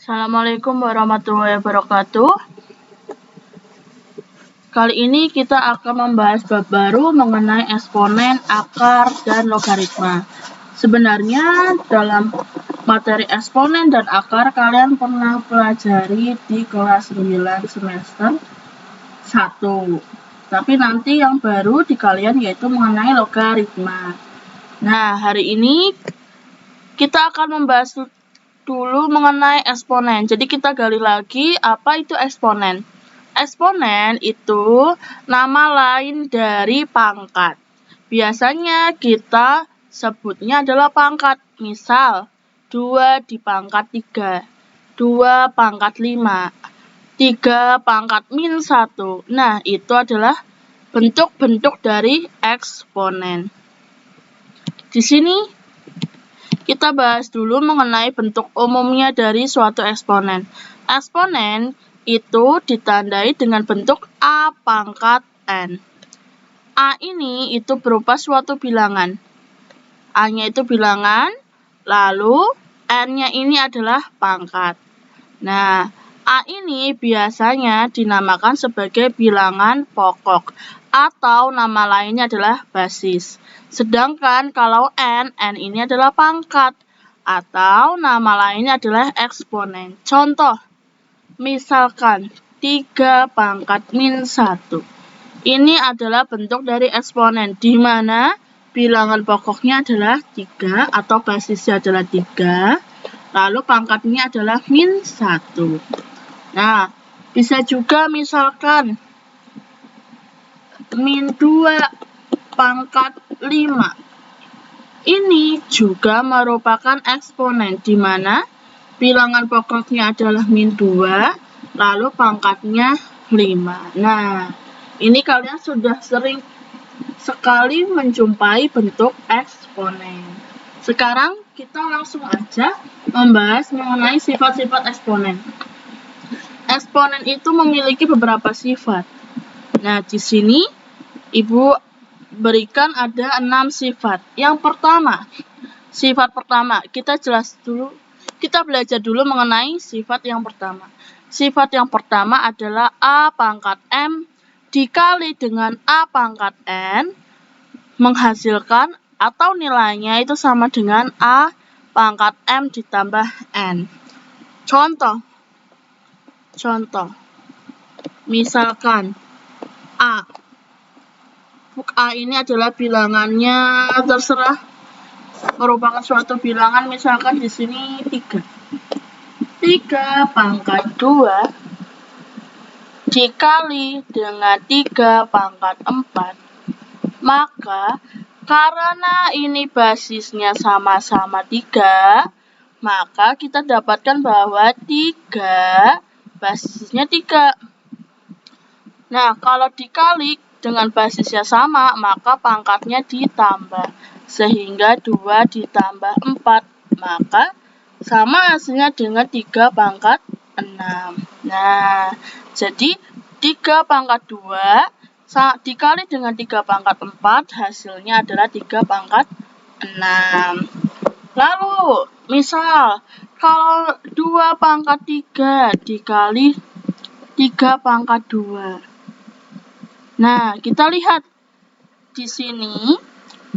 Assalamualaikum warahmatullahi wabarakatuh. Kali ini kita akan membahas bab baru mengenai eksponen, akar, dan logaritma. Sebenarnya dalam materi eksponen dan akar kalian pernah pelajari di kelas 9 semester 1. Tapi nanti yang baru di kalian yaitu mengenai logaritma. Nah, hari ini kita akan membahas dulu mengenai eksponen. Jadi kita gali lagi apa itu eksponen. Eksponen itu nama lain dari pangkat. Biasanya kita sebutnya adalah pangkat. Misal 2 di pangkat 3, 2 pangkat 5, 3 pangkat min 1. Nah, itu adalah bentuk-bentuk dari eksponen. Di sini kita bahas dulu mengenai bentuk umumnya dari suatu eksponen. Eksponen itu ditandai dengan bentuk A pangkat N. A ini itu berupa suatu bilangan. A-nya itu bilangan, lalu N-nya ini adalah pangkat. Nah, A ini biasanya dinamakan sebagai bilangan pokok atau nama lainnya adalah basis. Sedangkan kalau N ini adalah pangkat atau nama lainnya adalah eksponen. Contoh, misalkan 3 pangkat min 1. Ini adalah bentuk dari eksponen di mana bilangan pokoknya adalah 3 atau basisnya adalah 3. Lalu pangkatnya adalah min 1. Nah, bisa juga misalkan min 2 pangkat 5. Ini juga merupakan eksponen di mana bilangan pokoknya adalah min 2, lalu pangkatnya 5. Nah, ini kalian sudah sering sekali menjumpai bentuk eksponen. Sekarang kita langsung aja membahas mengenai sifat-sifat eksponen. Eksponen itu memiliki beberapa sifat. Nah, di sini Ibu berikan ada 6 sifat. Yang pertama, sifat pertama, kita belajar dulu mengenai sifat yang pertama. Sifat yang pertama adalah A pangkat M dikali dengan A pangkat N menghasilkan atau nilainya itu sama dengan A pangkat M ditambah N. Contoh, misalkan A ini adalah bilangannya terserah, merupakan suatu bilangan, misalkan di sini 3. 3 pangkat 2 dikali dengan 3 pangkat 4. Maka karena ini basisnya sama-sama 3, maka kita dapatkan bahwa 3 basisnya 3. Nah, kalau dikali dengan basisnya sama, maka pangkatnya ditambah. Sehingga 2 ditambah 4, maka sama hasilnya dengan 3 pangkat 6. Nah, jadi 3 pangkat 2 dikali dengan 3 pangkat 4, hasilnya adalah 3 pangkat 6. Lalu, misal, kalau 2 pangkat 3 dikali 3 pangkat 2. Nah, kita lihat di sini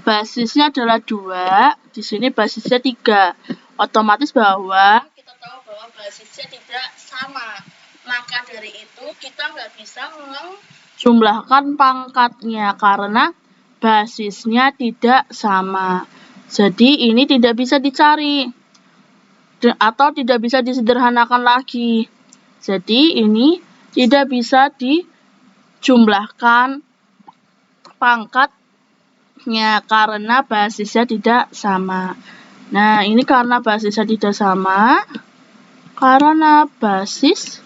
basisnya adalah 2, di sini basisnya 3. Otomatis bahwa kita tahu bahwa basisnya tidak sama. Maka dari itu kita nggak bisa menjumlahkan pangkatnya karena basisnya tidak sama. Jadi ini tidak bisa dicari atau tidak bisa disederhanakan lagi. Jadi ini tidak bisa dijumlahkan pangkatnya karena basisnya tidak sama. Nah, ini karena basisnya tidak sama. Karena basis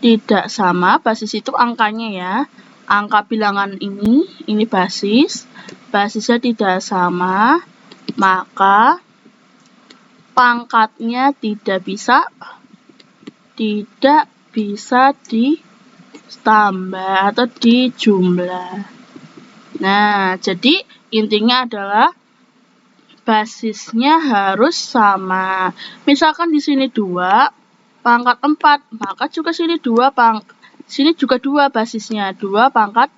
tidak sama, basis itu angkanya ya. Angka bilangan ini basis. Basisnya tidak sama, maka pangkatnya tidak bisa ditambah atau dijumlah. Nah, jadi intinya adalah basisnya harus sama. Misalkan di sini 2, pangkat 4, maka juga sini sini juga 2 basisnya, 2 pangkat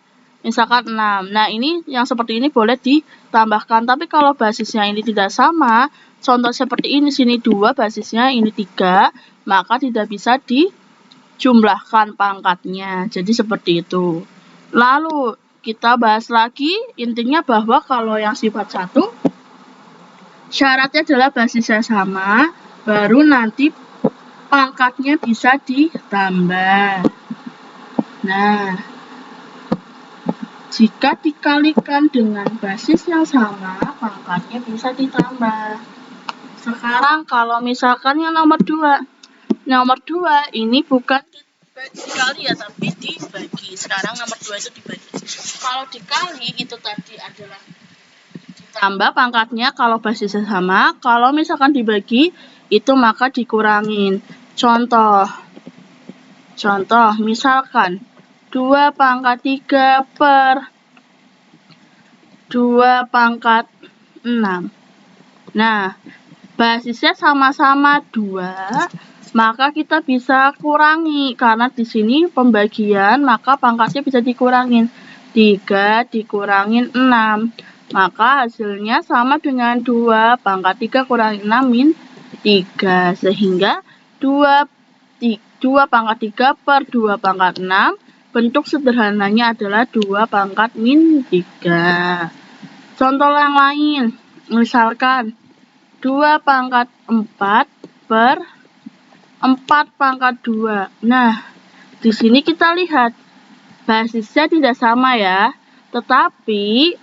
misalkan 6. Nah, ini yang seperti ini boleh ditambahkan, tapi kalau basisnya ini tidak sama, contoh seperti ini, sini 2 basisnya, ini 3, maka tidak bisa dijumlahkan pangkatnya. Jadi seperti itu. Lalu kita bahas lagi, intinya bahwa kalau yang sifat 1, syaratnya adalah basisnya sama, baru nanti pangkatnya bisa ditambah. Nah, jika dikalikan dengan basis yang sama, pangkatnya bisa ditambah. Sekarang kalau misalkan yang nomor 2. Nomor 2 ini bukan dikali ya, tapi dibagi. Sekarang nomor 2 itu dibagi. Kalau dikali itu tadi adalah ditambah pangkatnya kalau basisnya sama. Kalau misalkan dibagi itu maka dikurangin. Contoh misalkan 2 pangkat 3 per 2 pangkat 6. Nah, basisnya sama-sama 2, maka kita bisa kurangi. Karena di sini pembagian, maka pangkatnya bisa dikurangin. 3 dikurangin 6. Maka hasilnya sama dengan 2 pangkat 3 kurangi 6 min 3. Sehingga 2 pangkat 3 per 2 pangkat 6, bentuk sederhananya adalah 2 pangkat min 3. Contoh yang lain, misalkan 2 pangkat 4 per 4 pangkat 2. Nah, di sini kita lihat basisnya tidak sama ya, tetapi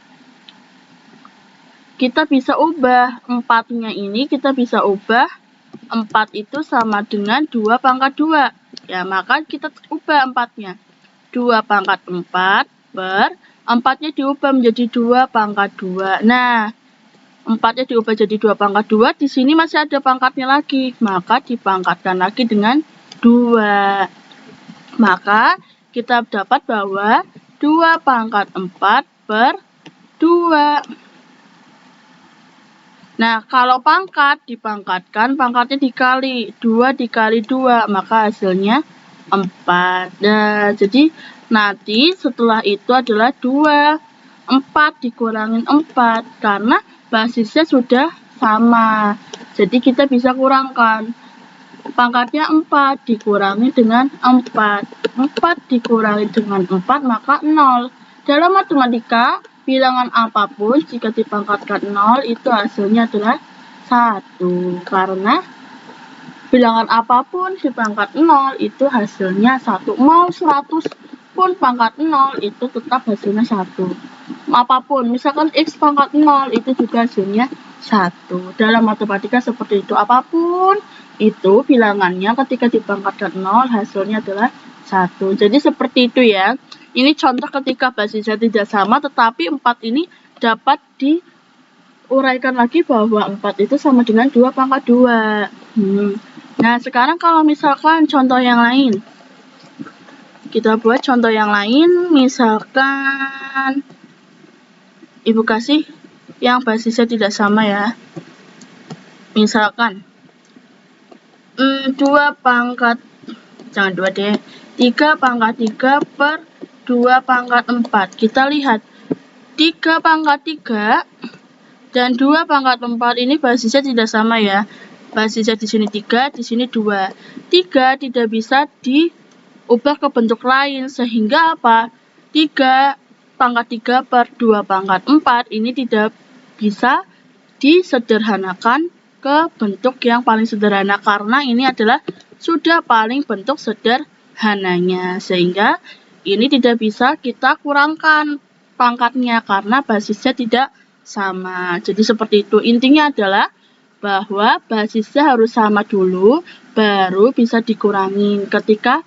kita bisa ubah 4-nya ini, kita bisa ubah 4 itu sama dengan 2 pangkat 2. Ya, maka kita ubah 4-nya. 2 pangkat 4 per 4-nya diubah menjadi 2 pangkat 2. Nah, 4-nya diubah jadi 2 pangkat 2, di sini masih ada pangkatnya lagi, maka dipangkatkan lagi dengan 2. Maka kita dapat bahwa 2 pangkat 4 per 2. Nah, kalau pangkat dipangkatkan, pangkatnya dikali. 2 dikali 2, maka hasilnya 4. Nah, jadi nanti setelah itu adalah 2. 4 dikurangin 4, karena basisnya sudah sama. Jadi kita bisa kurangkan. Pangkatnya 4 dikurangi dengan 4. 4 dikurangi dengan 4, maka 0. Dalam matematika, bilangan apapun jika dipangkatkan 0 itu hasilnya adalah 1. Karena bilangan apapun dipangkat 0 itu hasilnya 1. Mau 100 pun pangkat 0 itu tetap hasilnya 1. Apapun, misalkan X pangkat 0 itu juga hasilnya 1. Dalam matematika seperti itu. Apapun itu bilangannya ketika dipangkatkan 0 hasilnya adalah 1. Jadi seperti itu ya. Ini contoh ketika basisnya tidak sama, tetapi 4 ini dapat diuraikan lagi bahwa 4 itu sama dengan 2 pangkat 2. Nah, sekarang kalau misalkan contoh yang lain. Kita buat contoh yang lain, misalkan Ibu kasih yang basisnya tidak sama ya. Misalkan 2 pangkat, jangan 2 deh, 3 pangkat 3 per 2 pangkat 4. Kita lihat 3 pangkat 3 dan 2 pangkat 4 ini basisnya tidak sama ya. Basisnya di sini 3, di sini 2. 3 tidak bisa diubah ke bentuk lain, sehingga apa? 3 pangkat 3 per 2 pangkat 4 ini tidak bisa disederhanakan ke bentuk yang paling sederhana, karena ini adalah sudah paling bentuk sederhananya, sehingga ini tidak bisa kita kurangkan pangkatnya karena basisnya tidak sama. Jadi seperti itu. Intinya adalah bahwa basisnya harus sama dulu, baru bisa dikurangi ketika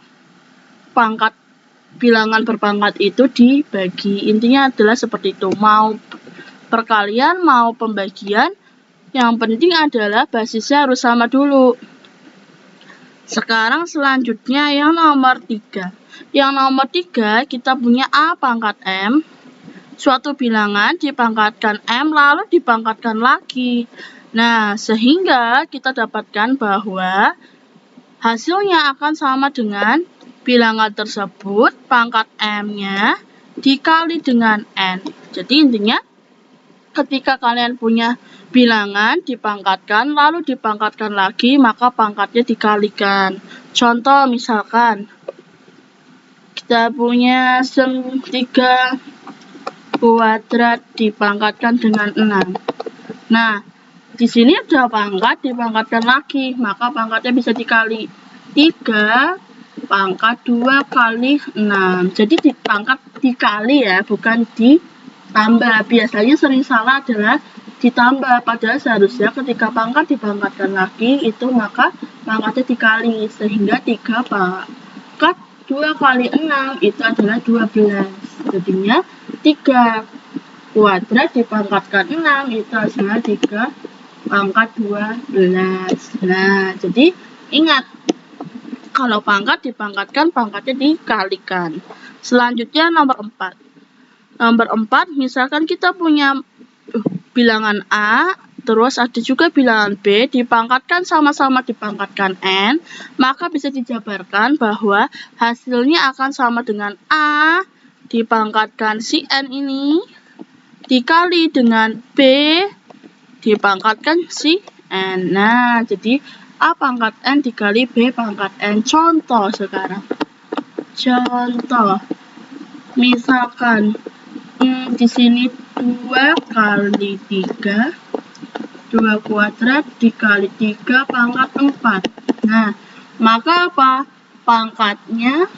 pangkat bilangan berpangkat itu dibagi. Intinya adalah seperti itu. Mau perkalian, mau pembagian, yang penting adalah basisnya harus sama dulu. Sekarang selanjutnya yang nomor 3. Yang nomor 3 kita punya A pangkat M. Suatu bilangan dipangkatkan M lalu dipangkatkan lagi. Nah, sehingga kita dapatkan bahwa Hasilnya akan sama dengan bilangan tersebut, pangkat M-nya dikali dengan N. Jadi intinya, ketika kalian punya bilangan dipangkatkan, lalu dipangkatkan lagi, maka pangkatnya dikalikan. Contoh misalkan, kita punya 3 kuadrat dipangkatkan dengan 6. Nah, di sini ada pangkat dipangkatkan lagi, maka pangkatnya bisa dikali 3 pangkat 2 kali 6. Jadi dipangkat dikali ya, bukan ditambah. Biasanya sering salah adalah ditambah, padahal seharusnya ketika pangkat dipangkatkan lagi itu maka pangkatnya dikali, sehingga 3 pangkat 2 kali 6 itu adalah 12. Jadinya 3 kuadrat dipangkatkan 6 itu hasilnya 3 pangkat 12. Nah, jadi ingat, kalau pangkat dipangkatkan, pangkatnya dikalikan. Selanjutnya nomor 4. Nomor 4, misalkan kita punya bilangan A, terus ada juga bilangan B, dipangkatkan sama-sama dipangkatkan N, maka bisa dijabarkan bahwa hasilnya akan sama dengan A dipangkatkan si N ini, dikali dengan B dipangkatkan si N. Nah, jadi A pangkat N dikali B pangkat N. Contoh sekarang. Contoh. Misalkan di sini 2 kali 3, 2 kuadrat dikali 3 pangkat 4. Nah, maka apa? Pangkatnya,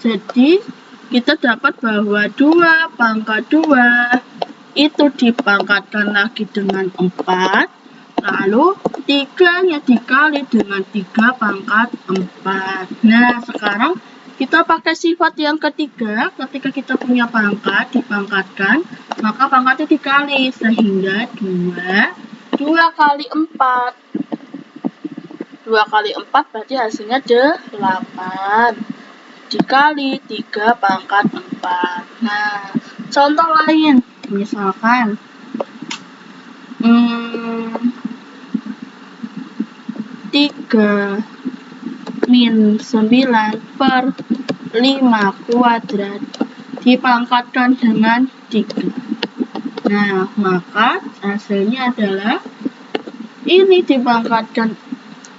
jadi kita dapat bahwa 2 pangkat 2 itu dipangkatkan lagi dengan 4, lalu 3-nya dikali dengan 3 pangkat 4. Nah, sekarang kita pakai sifat yang ketiga, ketika kita punya pangkat dipangkatkan, maka pangkatnya dikali, sehingga 2 kali 4. 2 kali 4 berarti hasilnya 8. Dikali 3 pangkat 4. Nah, contoh lain, misalkan 3 min 9 per 5 kuadrat dipangkatkan dengan 3. Nah, maka hasilnya adalah ini dipangkatkan.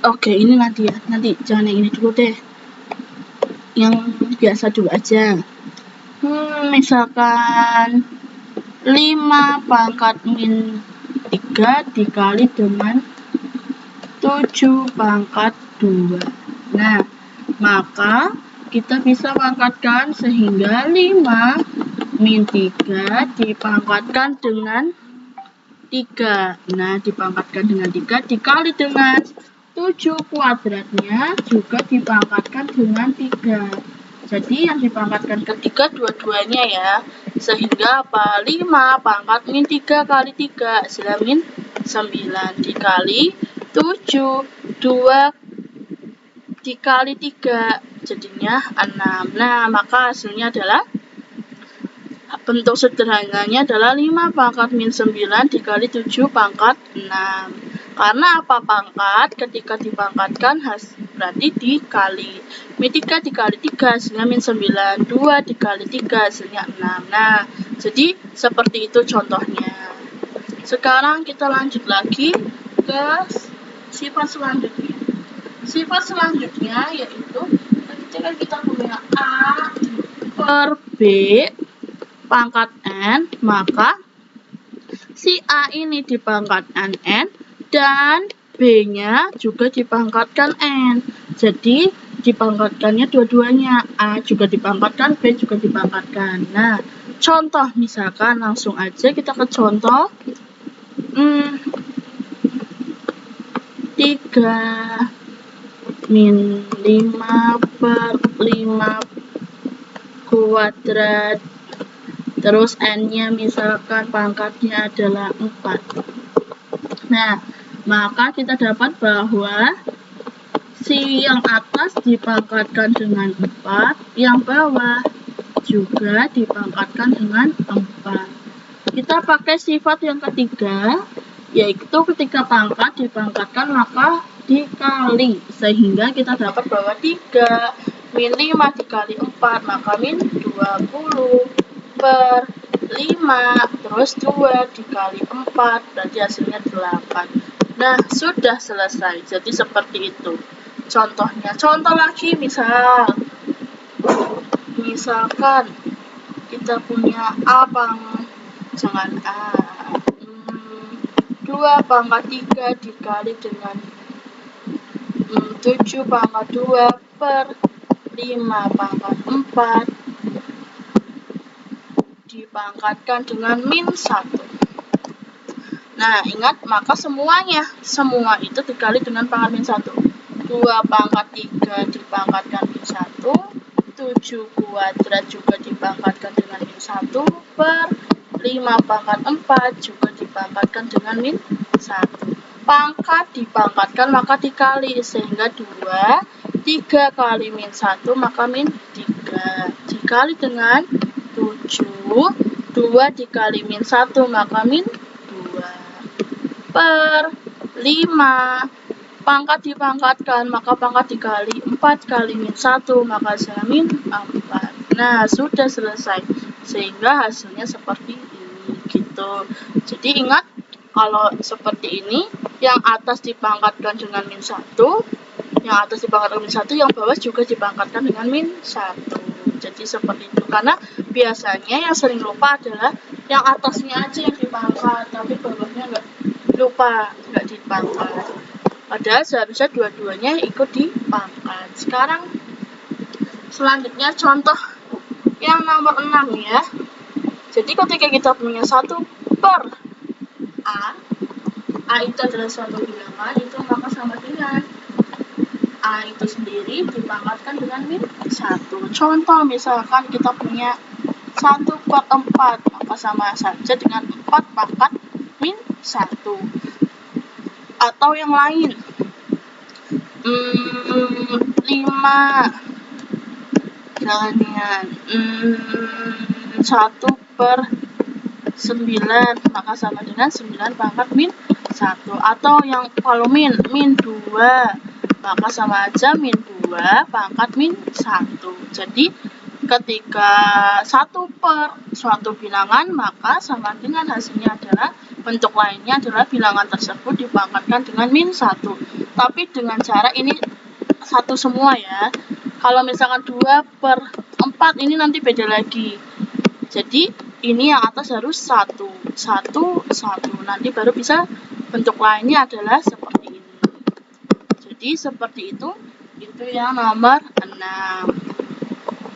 Oke, ini nanti ya. Nanti jangan yang ini dulu deh. Yang biasa dulu aja. Misalkan 5 pangkat min 3 dikali dengan 7 pangkat 2. Nah, maka kita bisa pangkatkan sehingga 5 min 3 dipangkatkan dengan 3. Nah, dipangkatkan dengan 3 dikali dengan 7 kuadratnya juga dipangkatkan dengan 3. Jadi yang dipangkatkan ketiga dua-duanya ya. Sehingga apa? 5 pangkat min 3 kali 3 hasilnya min 9 dikali 7, 2 dikali 3 jadinya 6. Nah, maka hasilnya adalah, bentuk sederhananya adalah 5 pangkat min 9 dikali 7 pangkat 6. Karena apa? Pangkat ketika dipangkatkan berarti dikali. Min 3 dikali 3 hasilnya min 9. 2 dikali 3 hasilnya 6. Nah, jadi seperti itu contohnya. Sekarang kita lanjut lagi ke sifat selanjutnya. Sifat selanjutnya yaitu ketika kita punya A per B pangkat N, maka si A ini dipangkatkan N dan B-nya juga dipangkatkan N. Jadi dipangkatkannya dua-duanya, A juga dipangkatkan, B juga dipangkatkan. Nah, contoh misalkan langsung aja kita ke contoh 3 min 5 per 5 kuadrat, terus N-nya misalkan pangkatnya adalah 4. Nah, maka kita dapat bahwa si yang atas dipangkatkan dengan 4, yang bawah juga dipangkatkan dengan 4. Kita pakai sifat yang ketiga, yaitu ketika pangkat dipangkatkan maka dikali, sehingga kita dapat bahwa 3 min 5 dikali 4, maka min 20 per 5, terus 2 dikali 4, berarti hasilnya 8. Nah, sudah selesai. Jadi seperti itu contohnya. Contoh lagi, misalkan kita punya A jangan A, 2 pangkat 3 dikali dengan 7 pangkat 2 per 5 pangkat 4 dipangkatkan dengan min 1. Nah, ingat, maka semua itu dikali dengan pangkat min 1. 2 pangkat 3 dipangkatkan min 1, 7 kuadrat juga dipangkatkan dengan min 1, per 5 pangkat 4 juga dipangkatkan dengan min 1. Pangkat dipangkatkan maka dikali, sehingga 2, 3 kali min 1 maka min 3, dikali dengan 7, 2 dikali min 1 maka min 2, per 5, pangkat dipangkatkan maka pangkat dikali, 4 kali min 1 maka hasilnya min 4. Nah, sudah selesai, sehingga hasilnya seperti ini gitu. Jadi ingat, kalau seperti ini, yang atas dipangkatkan dengan min 1, yang atas dipangkatkan min 1, yang bawah juga dipangkatkan dengan min 1. Jadi seperti itu, karena biasanya yang sering lupa adalah yang atasnya aja yang dipangkat, tapi bawahnya nggak dipangkat. Padahal seharusnya dua-duanya ikut dipangkat. Sekarang selanjutnya contoh yang nomor 6 ya. Jadi ketika kita punya 1 per A itu adalah suatu bilangan, itu maka sama dengan A itu sendiri dipangkatkan dengan min 1. Contoh misalkan kita punya 1 per 4, maka sama saja dengan 4 pangkat min 1. Atau yang lain, 5 dengan 1 per 9, maka sama dengan 9 pangkat min 1. Atau yang kalau min 2, maka sama aja min 2 pangkat min 1. Jadi ketika 1 per suatu bilangan, maka sama dengan hasilnya adalah bentuk lainnya adalah bilangan tersebut dipangkatkan dengan min 1. Tapi dengan cara ini satu semua ya. Kalau misalkan 2 per 4 ini nanti beda lagi. Jadi ini yang atas harus 1, 1. Nanti baru bisa bentuk lainnya adalah seperti ini. Jadi seperti itu yang nomor 6.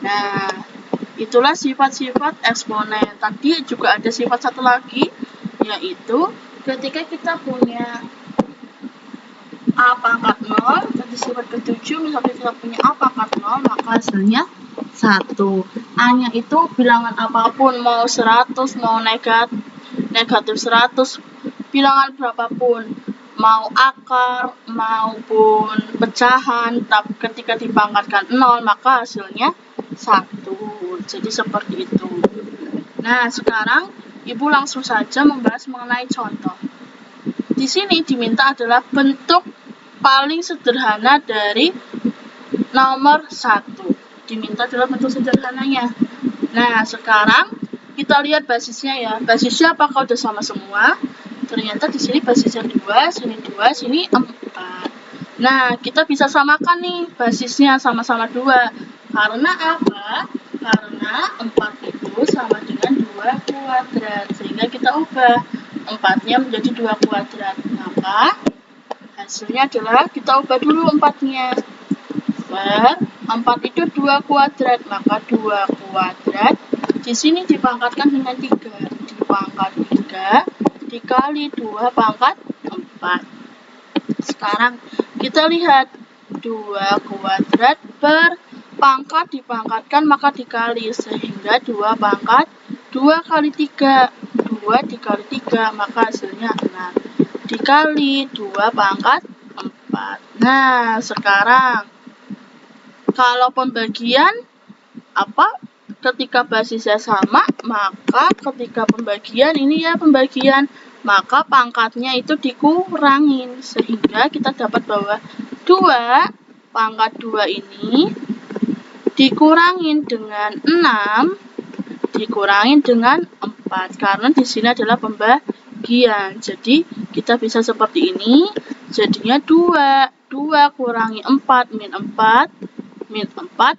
Nah, itulah sifat-sifat eksponen. Tadi juga ada sifat satu lagi, yaitu ketika kita punya A pangkat 0, jadi sifat ke-7, misalnya kita punya A pangkat 0, maka hasilnya 1. A-nya itu bilangan apapun, mau 100, mau negatif 100, bilangan berapapun, mau akar maupun pecahan, tapi ketika dipangkatkan 0, maka hasilnya 1. Jadi seperti itu. Nah, sekarang Ibu langsung saja membahas mengenai contoh. Di sini diminta adalah bentuk paling sederhana dari nomor 1. Diminta adalah bentuk sederhananya. Nah, sekarang kita lihat basisnya ya. Basisnya apakah udah sama semua? Ternyata di sini basisnya 2, sini 2, sini 4. Nah, kita bisa samakan nih basisnya sama-sama 2. Karena apa? Karena 4 itu sama dengan 2 kuadrat. Sehingga kita ubah 4-nya menjadi 2 kuadrat. Maka hasilnya adalah kita ubah dulu 4-nya. 4 itu 2 kuadrat, maka 2 kuadrat di sini dipangkatkan dengan 3. Dipangkat 3 dikali 2 pangkat 4. Sekarang kita lihat 2 kuadrat per pangkat dipangkatkan maka dikali, sehingga 2 pangkat 2 kali 3, 2 dikali 3, maka hasilnya 6. Dikali 2 pangkat 4. Nah, sekarang kalau pembagian ketika basisnya sama, maka ketika pembagian ini ya pembagian maka pangkatnya itu dikurangin. Sehingga kita dapat bahwa 2 pangkat 2 ini dikurangin dengan 6 dikurangin dengan 4. Karena di sini adalah pembagian. Jadi kita bisa seperti ini. Jadinya 2 kurangi 4 min 4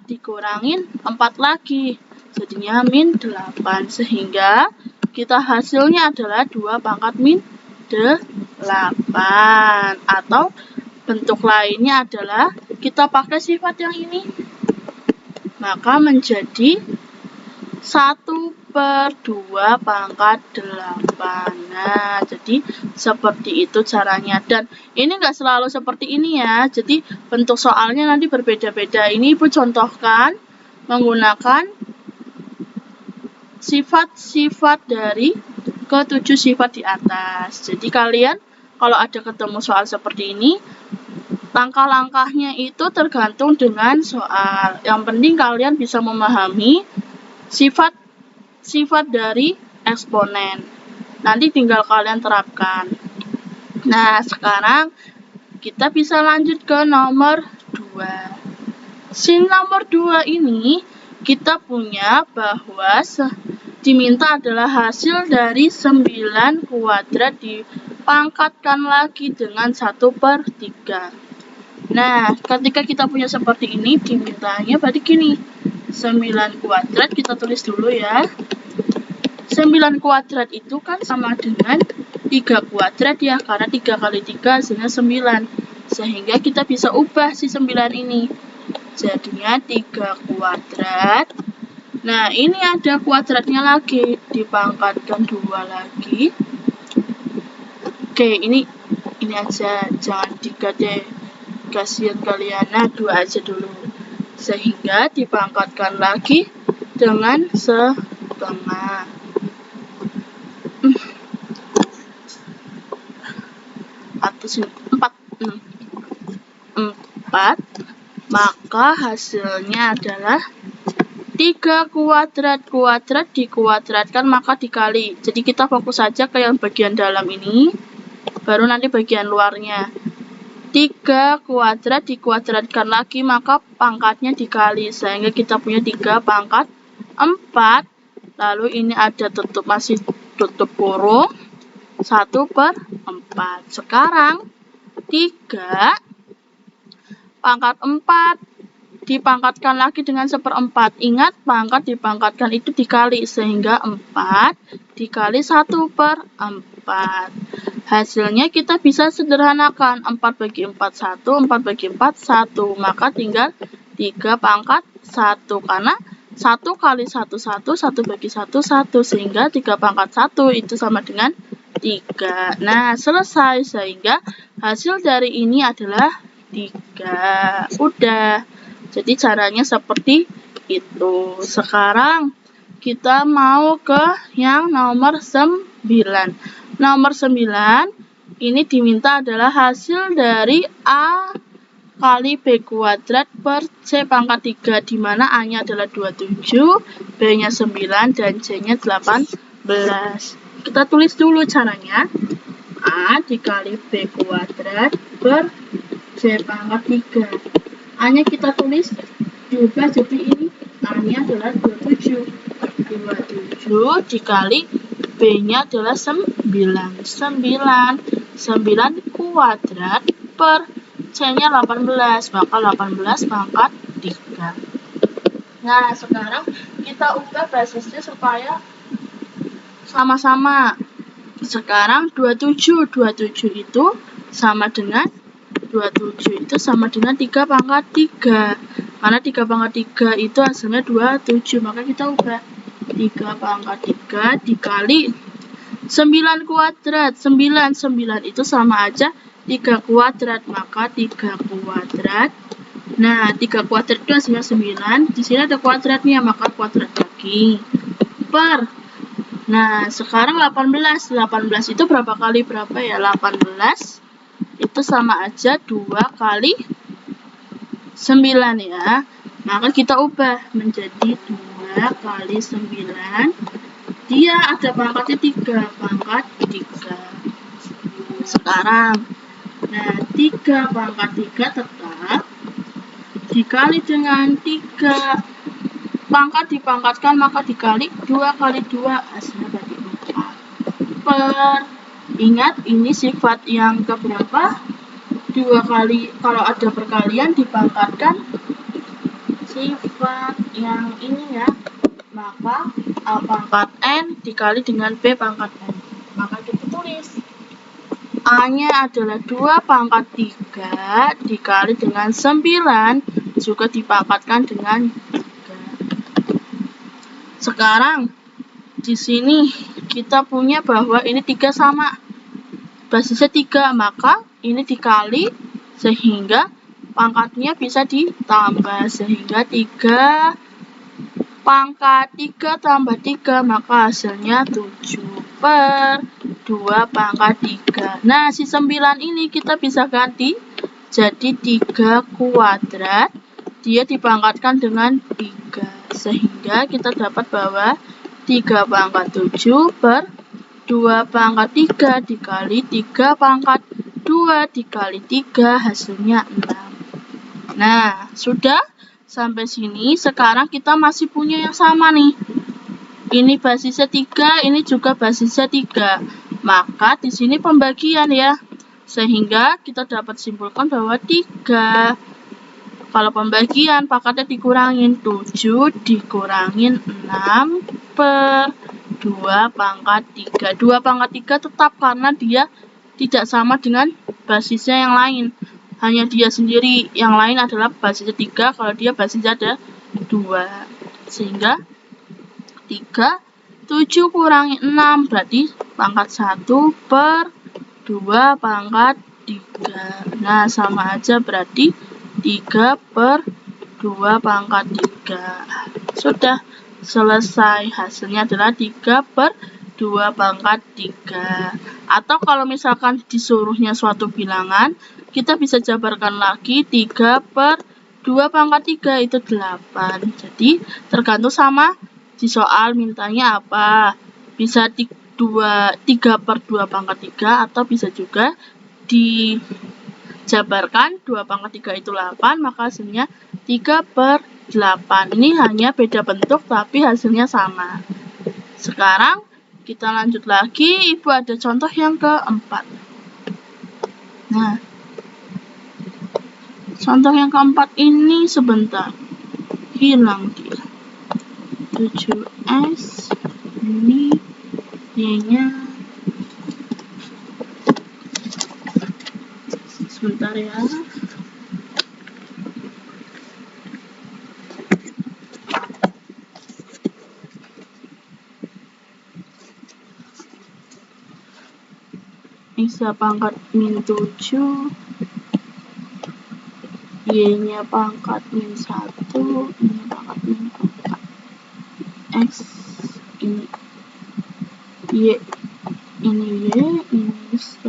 dikurangin 4 lagi. Jadinya min 8. Sehingga kita hasilnya adalah 2 pangkat min 8. Atau bentuk lainnya adalah kita pakai sifat yang ini. Maka menjadi 1/2 pangkat 8. Nah, jadi seperti itu caranya. Dan ini enggak selalu seperti ini ya. Jadi bentuk soalnya nanti berbeda-beda. Ini Ibu contohkan menggunakan sifat-sifat dari ke-7 sifat di atas. Jadi kalian kalau ada ketemu soal seperti ini, langkah-langkahnya itu tergantung dengan soal. Yang penting kalian bisa memahami sifat dari eksponen. Nanti tinggal kalian terapkan. Nah, sekarang kita bisa lanjut ke nomor 2. Nomor 2 ini kita punya bahwa diminta adalah hasil dari 9 kuadrat dipangkatkan lagi dengan 1/3. Nah, ketika kita punya seperti ini, dimintanya berarti gini. 9 kuadrat kita tulis dulu ya. 9 kuadrat itu kan sama dengan 3 kuadrat ya, karena 3 kali 3 hasilnya 9. Sehingga kita bisa ubah si 9 ini. Jadinya 3 kuadrat. Nah, ini ada kuadratnya lagi, dipangkatkan 2 lagi. Oke, ini aja, jangan 3 deh. Kasihan kalian. Nah, 2 aja dulu. Sehingga dipangkatkan lagi dengan setengah. 4, maka hasilnya adalah 3 kuadrat dikuadratkan maka dikali. Jadi kita fokus saja ke yang bagian dalam ini, baru nanti bagian luarnya. 3 kuadrat dikuadratkan lagi maka pangkatnya dikali, sehingga kita punya 3 pangkat 4. Lalu ini ada masih tutup kurung 1/4. Sekarang 3 pangkat 4 dipangkatkan lagi dengan 1/4. Ingat, pangkat dipangkatkan itu dikali, sehingga 4 dikali 1/4. Hasilnya kita bisa sederhanakan. 4 bagi 4, 1. 4 bagi 4, 1. Maka tinggal 3 pangkat 1. Karena 1 kali 1, 1. 1 bagi 1, 1. Sehingga 3 pangkat 1 itu sama dengan 3. Nah, selesai. Sehingga hasil dari ini adalah 3. Udah. Jadi caranya seperti itu. Sekarang kita mau ke yang nomor 9. Nomor 9 ini diminta adalah hasil dari A kali B kuadrat per C pangkat 3, di mana A-nya adalah 27, B-nya 9, dan C-nya 18. Kita tulis dulu caranya. A dikali B kuadrat per C pangkat 3. A-nya kita tulis diubah jadi ini. A-nya adalah 27. 27 dikali B-nya adalah 9. 9 kuadrat per C-nya 18. Maka 18 pangkat 3. Nah, sekarang kita ubah basisnya supaya sama-sama. Sekarang 27 itu sama dengan 27 itu sama dengan 3 pangkat 3. Karena 3 pangkat 3 itu hasilnya 27, maka kita ubah 3 pangkat 3 dikali 9 kuadrat. 9 itu sama aja 3 kuadrat, maka 3 kuadrat. Nah, 3 kuadrat itu hasilnya 9. Di sini ada kuadratnya, maka kuadrat lagi. Per. Nah, sekarang 18. 18 itu berapa kali berapa ya? 18 itu sama aja 2 kali 9 ya. Maka kita ubah menjadi 2 kali 9. Dia ada pangkatnya 3, pangkat 3. Sekarang, nah 3 pangkat 3 tetap dikali dengan 3 pangkat dipangkatkan maka dikali 2 kali 2 hasilnya berarti 4 per, ingat ini sifat yang keberapa? 2 kali, kalau ada perkalian dipangkatkan sifat yang ini ya, maka A pangkat N dikali dengan B pangkat N, maka kita tulis A nya adalah 2 pangkat 3 dikali dengan 9 juga dipangkatkan dengan 3. Sekarang di sini kita punya bahwa ini 3 sama basisnya 3, maka ini dikali sehingga pangkatnya bisa ditambah, sehingga 3 pangkat 3 tambah 3 maka hasilnya 7 per 2 pangkat 3. Nah, si 9 ini kita bisa ganti jadi 3 kuadrat, dia dipangkatkan dengan 3, sehingga kita dapat bahwa 3 pangkat 7 per 2 pangkat 3 dikali 3 pangkat 2 dikali 3 hasilnya 6. Nah, sudah sampai sini. Sekarang kita masih punya yang sama nih. Ini basisnya 3, ini juga basisnya 3. Maka di sini pembagian ya. Sehingga kita dapat simpulkan bahwa 3. Kalau pembagian pangkatnya dikurangin 7 dikurangin 6 per 2 pangkat 3. 2 pangkat 3 tetap karena dia tidak sama dengan basisnya yang lain. Hanya dia sendiri, yang lain adalah basisnya 3, kalau dia basisnya ada 2. Sehingga 3, 7 kurangi 6 berarti pangkat 1 per 2 pangkat 3. Nah, sama aja berarti 3 per 2 pangkat 3. Sudah selesai, hasilnya adalah 3 per 2 pangkat 3. Atau kalau misalkan disuruhnya suatu bilangan, kita bisa jabarkan lagi 3 per 2 pangkat 3 itu 8. Jadi tergantung sama di soal mintanya apa. Bisa 3 per 2 pangkat 3 atau bisa juga dijabarkan 2 pangkat 3 itu 8, maka hasilnya 3 per 8. Ini hanya beda bentuk tapi hasilnya sama. Sekarang kita lanjut lagi, Ibu ada contoh yang keempat. Nah, contoh yang keempat ini sebentar hilang dia. 7S ini Y-nya sebentar ya. X pangkat min 7, Y-nya pangkat min 1, ini pangkat min 4. X ini Y, ini Y, ini Z.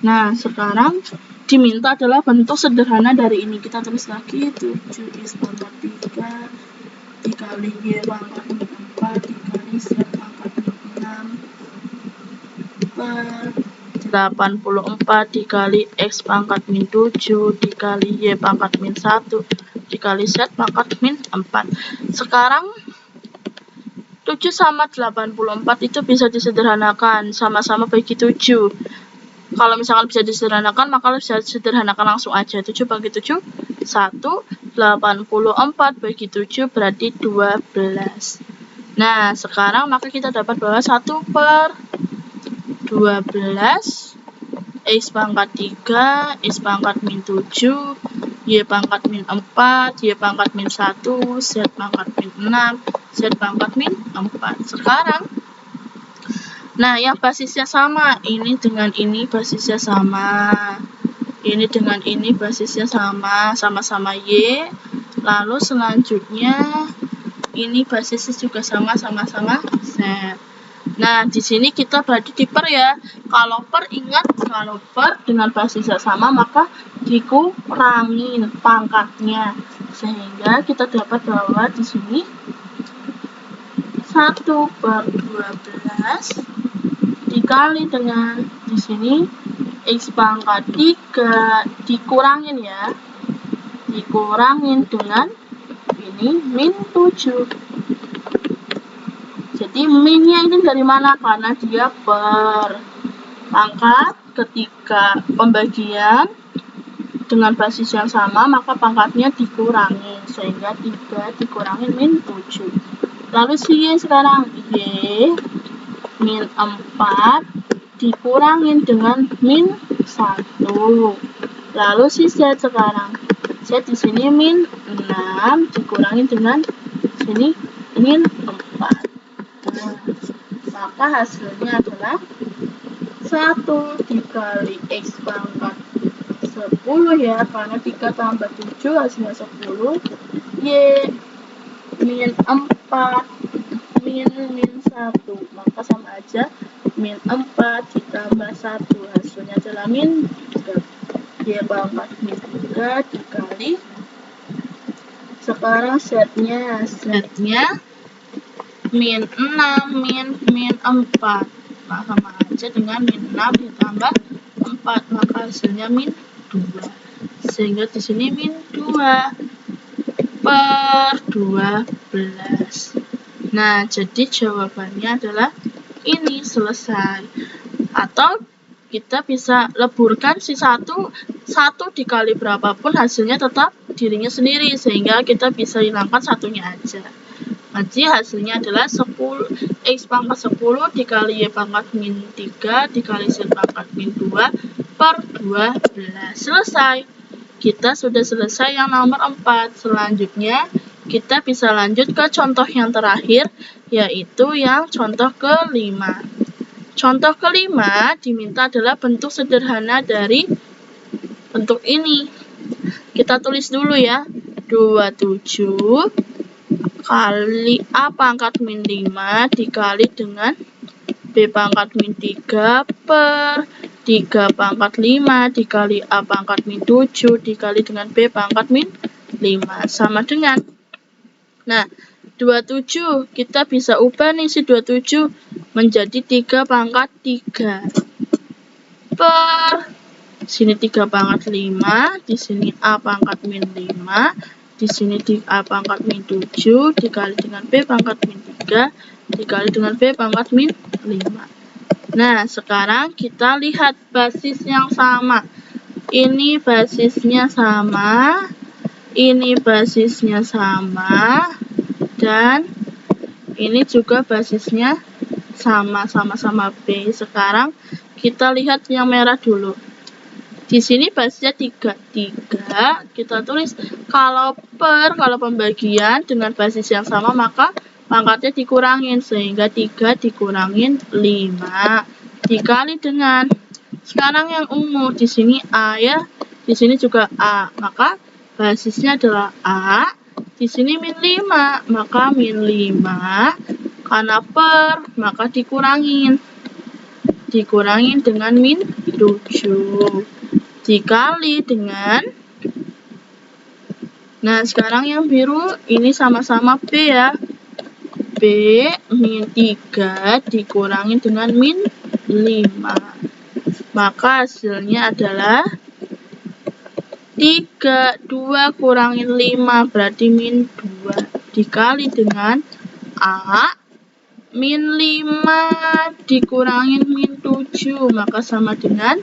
Nah, sekarang diminta adalah bentuk sederhana dari ini. Kita tulis lagi 7X pangkat 3 dikali Y pangkat min 4 dikali Z pangkat min 6 per 84 dikali X pangkat min 7 dikali Y pangkat min 1 dikali Z pangkat min 4. Sekarang 7 sama 84 itu bisa disederhanakan, sama-sama bagi 7. Kalau misalkan bisa disederhanakan, maka bisa disederhanakan langsung aja. 7 bagi 7, 1. 84 bagi 7 berarti 12. Nah, sekarang maka kita dapat bahwa 1 per 12 X pangkat 3, X pangkat min 7, Y pangkat min 4, Y pangkat min 1, Z pangkat min 6, Z pangkat min 4. Sekarang, nah yang basisnya sama, ini dengan ini basisnya sama, ini dengan ini basisnya sama, sama-sama Y. Lalu selanjutnya, ini basisnya juga sama, sama-sama Z. Nah, di sini kita berarti di per ya. Kalau per, ingat, kalau per dengan basisnya sama, maka dikurangin pangkatnya. Sehingga kita dapat bahwa di sini 1 per 12 dikali dengan di sini X pangkat 3 dikurangin ya. Dikurangin dengan ini min 7. Jadi minnya ini dari mana? Karena dia per pangkat. Ketika pembagian dengan basis yang sama, maka pangkatnya dikurangi, sehingga 3 dikurangi min 7. Lalu si Y sekarang, Y min 4 dikurangin dengan min 1. Lalu si Z sekarang, Z di sini min 6 dikurangi dengan sini min 4. Nah, maka hasilnya adalah 1 dikali X pangkat 10 ya, karena 3 tambah 7 hasilnya 10. Y min 4 min 1, maka sama aja min 4 ditambah 1 hasilnya adalah min 3. Y pangkat min 3 dikali, sekarang Z-nya min 6 min 4, nah sama aja dengan min 6 ditambah 4, maka hasilnya min 2. Sehingga di sini min 2 per 12. Nah, jadi jawabannya adalah ini, selesai. Atau kita bisa leburkan si 1 dikali berapapun hasilnya tetap dirinya sendiri, sehingga kita bisa hilangkan satunya aja. Jadi hasilnya adalah 10 X pangkat 10 dikali Y pangkat min 3 dikali Z pangkat min 2 per 12. Selesai. Kita sudah selesai yang nomor 4. Selanjutnya kita bisa lanjut ke contoh yang terakhir, yaitu yang contoh ke-5. Contoh ke-5 diminta adalah bentuk sederhana dari bentuk ini. Kita tulis dulu ya. 27 kali A pangkat min 5 dikali dengan B pangkat min 3 per 3 pangkat 5 dikali A pangkat min 7 dikali dengan B pangkat min 5 sama dengan, nah 27 kita bisa ubah nih si 27 menjadi 3 pangkat 3 per sini 3 pangkat 5, di sini A pangkat min 5, di sini di A pangkat min 7 dikali dengan B pangkat min 3 dikali dengan B pangkat min 5. Nah, sekarang kita lihat basis yang sama. Ini basisnya sama, ini basisnya sama, dan ini juga basisnya sama-sama B. Sekarang kita lihat yang merah dulu. Di sini basisnya 3. Kita tulis kalau pembagian dengan basis yang sama, maka pangkatnya dikurangin, sehingga 3 dikurangin 5 dikali dengan, sekarang yang ungu di sini A ya, di sini juga A, maka basisnya adalah A. Di sini min 5, maka min 5 karena per, maka dikurangin dengan min 7 dikali dengan, nah sekarang yang biru ini sama-sama B ya, B min 3 dikurangi dengan min 5, maka hasilnya adalah 2 kurangin 5 berarti min 2 dikali dengan A min 5 dikurangin min 7, maka sama dengan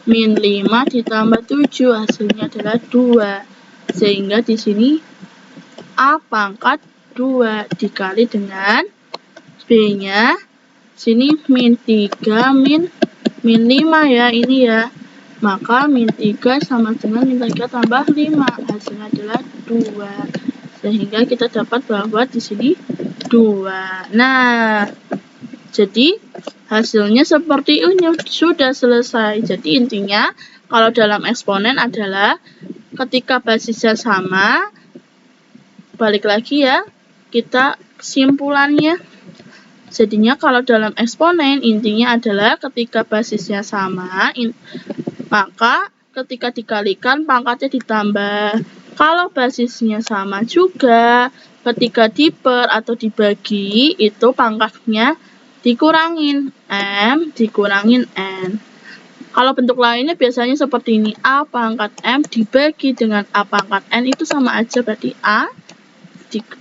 min 5 ditambah 7, hasilnya adalah 2. Sehingga di sini A pangkat 2 dikali dengan B-nya, sini min 3 min 5 ya, ini ya. Maka min 3 sama dengan min 3 tambah 5, hasilnya adalah 2. Sehingga kita dapat bahwa di sini 2. Nah, jadi hasilnya seperti ini, sudah selesai. Jadi intinya kalau dalam eksponen adalah ketika basisnya sama, balik lagi ya, kita kesimpulannya. Jadinya kalau dalam eksponen intinya adalah ketika basisnya sama, maka ketika dikalikan pangkatnya ditambah. Kalau basisnya sama juga, ketika diper atau dibagi itu pangkatnya dikurangin N. Kalau bentuk lainnya biasanya seperti ini, A pangkat M dibagi dengan A pangkat N, itu sama aja, berarti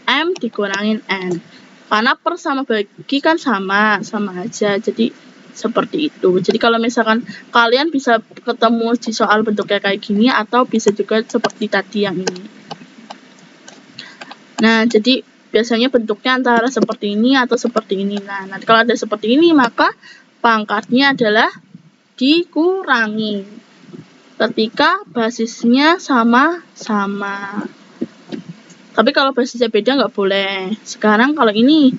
M dikurangin N. Karena per sama bagi kan sama aja, jadi seperti itu. Jadi kalau misalkan kalian bisa ketemu di soal bentuknya kayak gini, atau bisa juga seperti tadi yang ini. Nah, jadi biasanya bentuknya antara seperti ini atau seperti ini. Nah, nanti kalau ada seperti ini, maka pangkatnya adalah dikurangi ketika basisnya sama-sama. Tapi kalau basisnya beda nggak boleh. Sekarang kalau ini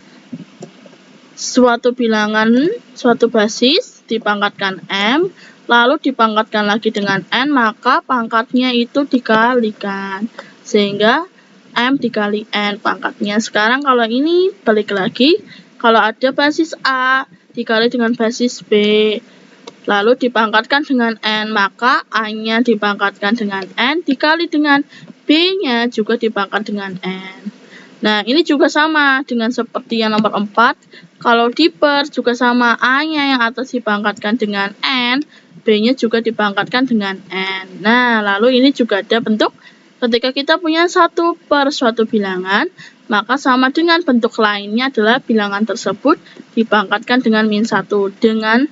suatu bilangan, suatu basis dipangkatkan M, lalu dipangkatkan lagi dengan N, maka pangkatnya itu dikalikan. Sehingga M dikali N pangkatnya. Sekarang kalau ini balik lagi, kalau ada basis A dikali dengan basis B, lalu dipangkatkan dengan N, maka A-nya dipangkatkan dengan N dikali dengan B-nya juga dipangkat dengan N. Nah, ini juga sama dengan seperti yang nomor 4. Kalau diper juga sama, A-nya yang atas dipangkatkan dengan N, B-nya juga dipangkatkan dengan N. Nah, lalu ini juga ada bentuk ketika kita punya 1 per suatu bilangan, maka sama dengan bentuk lainnya adalah bilangan tersebut dipangkatkan dengan -1, dengan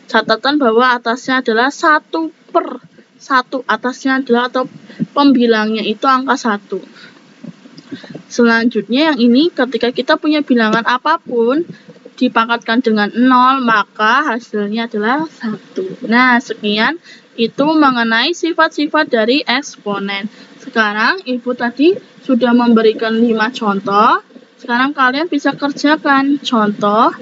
catatan bahwa atasnya adalah 1 per 1, atasnya adalah atau pembilangnya itu angka 1. Selanjutnya yang ini, ketika kita punya bilangan apapun dipangkatkan dengan 0, maka hasilnya adalah 1. Nah, sekian itu mengenai sifat-sifat dari eksponen. Sekarang Ibu tadi sudah memberikan 5 contoh. Sekarang kalian bisa kerjakan contoh,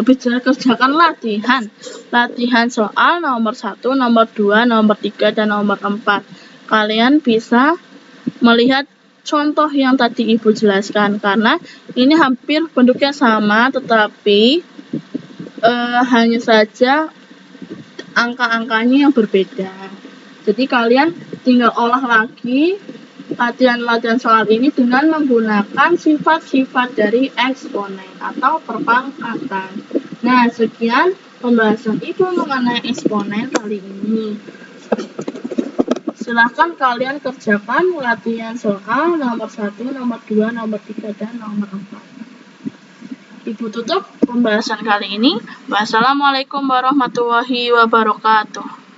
bisa kerjakan latihan. Latihan soal nomor 1, nomor 2, nomor 3, dan nomor 4. Kalian bisa melihat contoh yang tadi Ibu jelaskan, karena ini hampir bentuknya sama, tetapi hanya saja angka-angkanya yang berbeda. Jadi kalian tinggal olah lagi latihan-latihan soal ini dengan menggunakan sifat-sifat dari eksponen atau perpangkatan. Nah, sekian pembahasan Ibu mengenai eksponen kali ini. Silahkan kalian kerjakan latihan soal nomor 1, nomor 2, nomor 3, dan nomor 4. Ibu tutup pembahasan kali ini. Wassalamualaikum warahmatullahi wabarakatuh.